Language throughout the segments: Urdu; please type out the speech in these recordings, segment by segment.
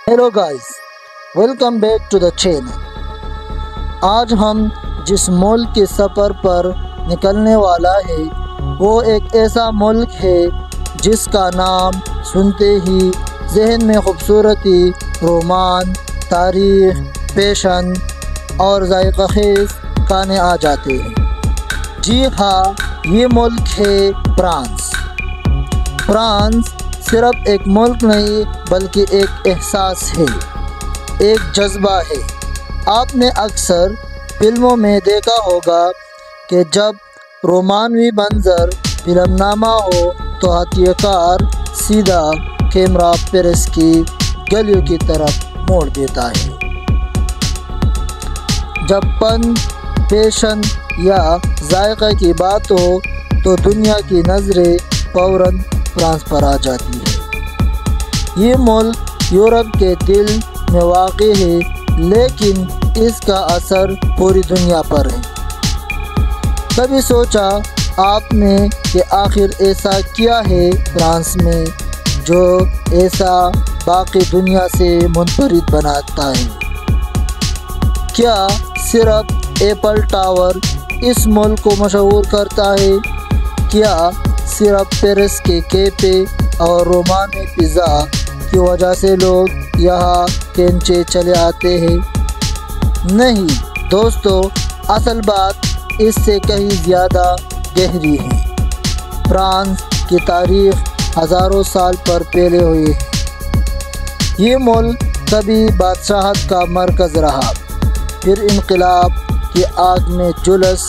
Hello guys, welcome back to the channel. آج ہم جس ملک کے سفر پر نکلنے والا ہے وہ ایک ایسا ملک ہے جس کا نام سنتے ہی ذہن میں خوبصورتی، رومان، تاریخ، پیشن اور ذائقہ خیز گانے آ جاتے ہیں۔ جی ہاں، یہ ملک ہے فرانس۔ فرانس صرف ایک ملک نہیں بلکہ ایک احساس ہے، ایک جذبہ ہے۔ آپ نے اکثر فلموں میں دیکھا ہوگا کہ جب رومانوی منظر فلم نامہ ہو تو ہاتھیے کار سیدھا کیمرہ پیرس کی گلیوں کی طرف موڑ دیتا ہے۔ جب فن، پیشن یا ذائقہ کی بات ہو تو دنیا کی نظریں فوراً فرانس پر آ جاتی ہے۔ یہ ملک یورپ کے دل میں واقع ہے لیکن اس کا اثر پوری دنیا پر ہے۔ کبھی سوچا آپ نے کہ آخر ایسا کیا ہے فرانس میں جو ایسا باقی دنیا سے منفرد بناتا ہے؟ کیا صرف ایپل ٹاور اس ملک کو مشہور کرتا ہے؟ کیا صرف پیرس کے کیفے اور رومانی پیزا کی وجہ سے لوگ یہاں کھینچے چلے آتے ہیں؟ نہیں دوستو، اصل بات اس سے کہیں زیادہ گہری ہے۔ فرانس کی تاریخ ہزاروں سال پر پھیلے ہوئی ہے۔ یہ ملک کبھی بادشاہت کا مرکز رہا، پھر انقلاب کی آگ میں جھلس،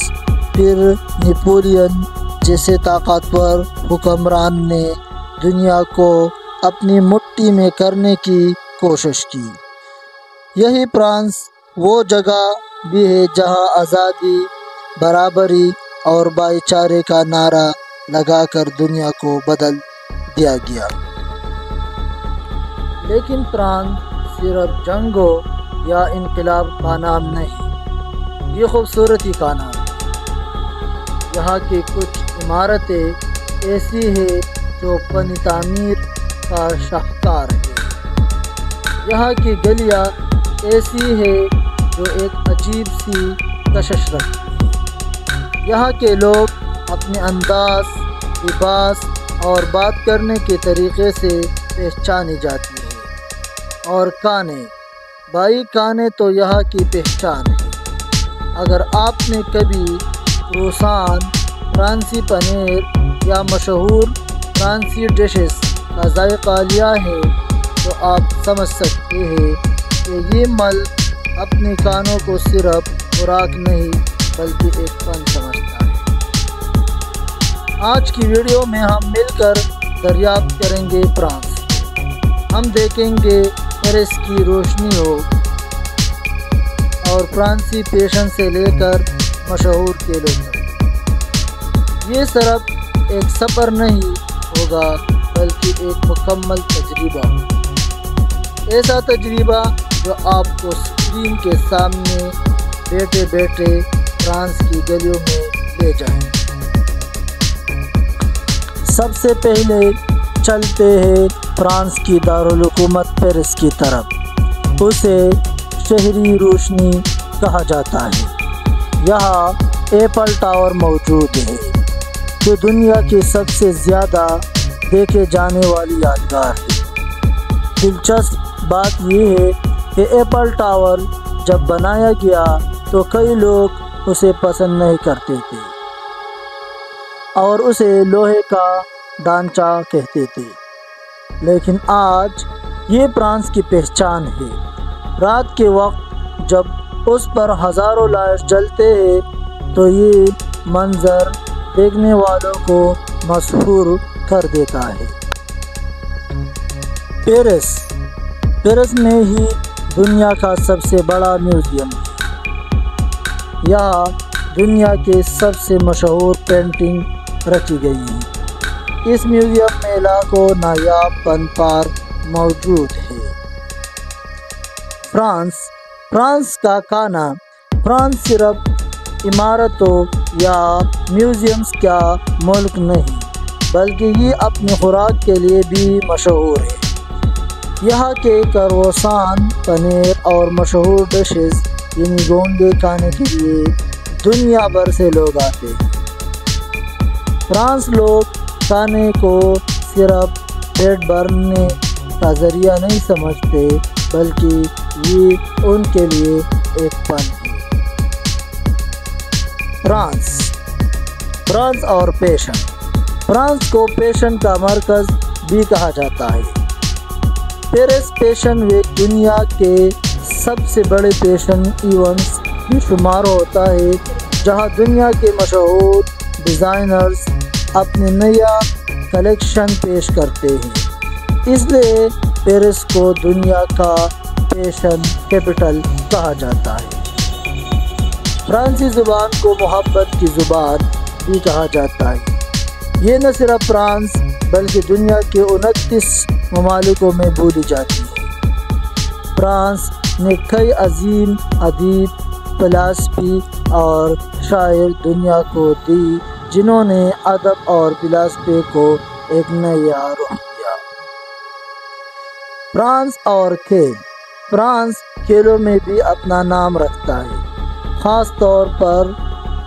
پھر نیپولین جیسے طاقتور حکمران نے دنیا کو اپنی مٹھی میں کرنے کی کوشش کی۔ یہی فرانس وہ جگہ بھی ہے جہاں آزادی، برابری اور بھائی چارے کا نعرہ لگا کر دنیا کو بدل دیا گیا۔ لیکن فرانس صرف جنگوں یا انقلاب کا نام نہیں، یہ خوبصورتی کا نام ہے۔ یہاں کی کچھ عمارتیں ایسی ہیں جو فن تعمیر کا شاہکار ہے۔ یہاں کی گلیاں ایسی ہے جو ایک عجیب سی کشش رکھتی ہے۔ یہاں کے لوگ اپنے انداز، لباس اور بات کرنے کے طریقے سے پہچانی جاتی ہے۔ اور کھانے، بھائی کھانے تو یہاں کی پہچان ہے۔ اگر آپ نے کبھی کروسان، فرانسی پنیر یا مشہور فرانسی ڈشز کا ذائقہ لیا ہے تو آپ سمجھ سکتے ہیں کہ یہ ملک اپنے کھانوں کو صرف خوراک نہیں بلکہ ایک فن سمجھتا ہے۔ آج کی ویڈیو میں ہم مل کر دریافت کریں گے فرانس۔ ہم دیکھیں گے پیرس کی روشنی ہو اور فرانسی پیشن سے لے کر مشہور کھیلوں تک۔ یہ صرف ایک سفر نہیں ہوگا بلکہ ایک مکمل تجربہ، ایسا تجربہ جو آپ کو اسکرین کے سامنے بیٹھے بیٹھے فرانس کی گلیوں میں لے جائیں۔ سب سے پہلے چلتے ہیں فرانس کی دارالحکومت پیرس کی طرف۔ اسے شہری روشنی کہا جاتا ہے۔ یہاں ایپل ٹاور موجود ہے جو دنیا کی سب سے زیادہ دیکھے جانے والی یادگار ہے۔ دلچسپ بات یہ ہے کہ ایپل ٹاور جب بنایا گیا تو کئی لوگ اسے پسند نہیں کرتے تھے اور اسے لوہے کا ڈھانچہ کہتے تھے، لیکن آج یہ فرانس کی پہچان ہے۔ رات کے وقت جب اس پر ہزاروں لائٹ جلتے ہیں تو یہ منظر دیکھنے والوں کو مسحور کر دیتا ہے۔ پیرس میں ہی دنیا کا سب سے بڑا میوزیم ہے۔ یہاں دنیا کے سب سے مشہور پینٹنگ رکھی گئی ہیں۔ اس میوزیم میں لاکھوں نایاب فن پار موجود ہے۔ فرانس کا کھانا، فرانس صرف عمارتوں یا میوزیمز کا ملک نہیں بلکہ یہ اپنی خوراک کے لیے بھی مشہور ہے۔ یہاں کے کروسان پنیر اور مشہور ڈشز یعنی گونگے کھانے کے لیے دنیا بھر سے لوگ آتے ہیں۔ فرانس لوگ کھانے کو صرف پیٹ بھرنے کا ذریعہ نہیں سمجھتے بلکہ یہ ان کے لیے ایک فن ہے۔ فرانس اور پیشن۔ فرانس کو پیشن کا مرکز بھی کہا جاتا ہے۔ پیرس پیشن ویک دنیا کے سب سے بڑے پیشن ایونٹس میں شمار ہوتا ہے، جہاں دنیا کے مشہور ڈیزائنرز اپنے نیا کلیکشن پیش کرتے ہیں۔ اس لیے پیرس کو دنیا کا فیشن کیپٹل کہا جاتا ہے۔ فرانسیسی زبان کو محبت کی زبان بھی کہا جاتا ہے۔ یہ نہ صرف فرانس بلکہ دنیا کے 29 ممالکوں میں بولی جاتی ہے۔ فرانس نے کئی عظیم ادیب، فلسفی اور شاعر دنیا کو دی جنہوں نے ادب اور فلسفے کو ایک نیا رخ دیا۔ فرانس اور کھیل۔ فرانس کھیلوں میں بھی اپنا نام رکھتا ہے، خاص طور پر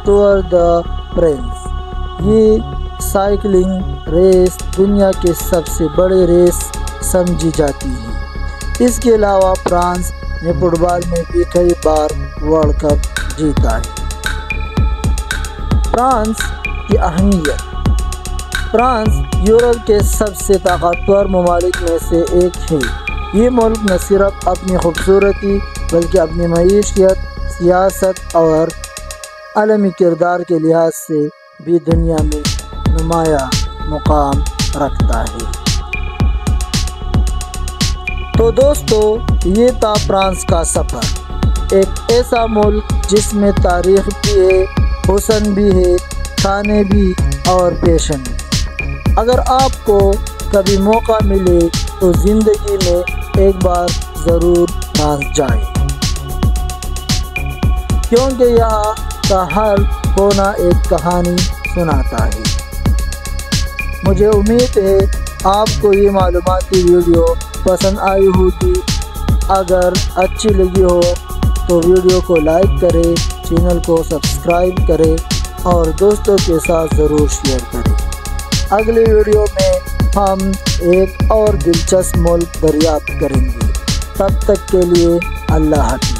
ٹور دی فرانس۔ یہ سائیکلنگ ریس دنیا کے سب سے بڑے ریس سمجھی جاتی ہے۔ اس کے علاوہ فرانس نے فٹ بال میں بھی کئی بار ورلڈ کپ جیتا ہے۔ فرانس کی اہمیت۔ فرانس یورپ کے سب سے طاقتور ممالک میں سے ایک ہے۔ یہ ملک نہ صرف اپنی خوبصورتی بلکہ اپنی معیشت، سیاست اور عالمی کردار کے لحاظ سے بھی دنیا میں نمایاں مقام رکھتا ہے۔ تو دوستو، یہ تھا فرانس کا سفر، ایک ایسا ملک جس میں تاریخ بھی ہے، حسن بھی ہے، کھانے بھی اور پیشن بھی۔ اگر آپ کو کبھی موقع ملے تو زندگی میں ایک بار ضرور فرانس جائیں، کیونکہ یہاں کا ہر کونا ایک کہانی سناتا ہے۔ مجھے امید ہے آپ کو یہ معلوماتی ویڈیو پسند آئی ہوگی۔ اگر اچھی لگی ہو تو ویڈیو کو لائک کریں، چینل کو سبسکرائب کریں اور دوستوں کے ساتھ ضرور شیئر کریں۔ اگلی ویڈیو میں ہم ایک اور دلچسپ ملک دریافت کریں گے۔ تب تک کے لیے اللہ حافظ۔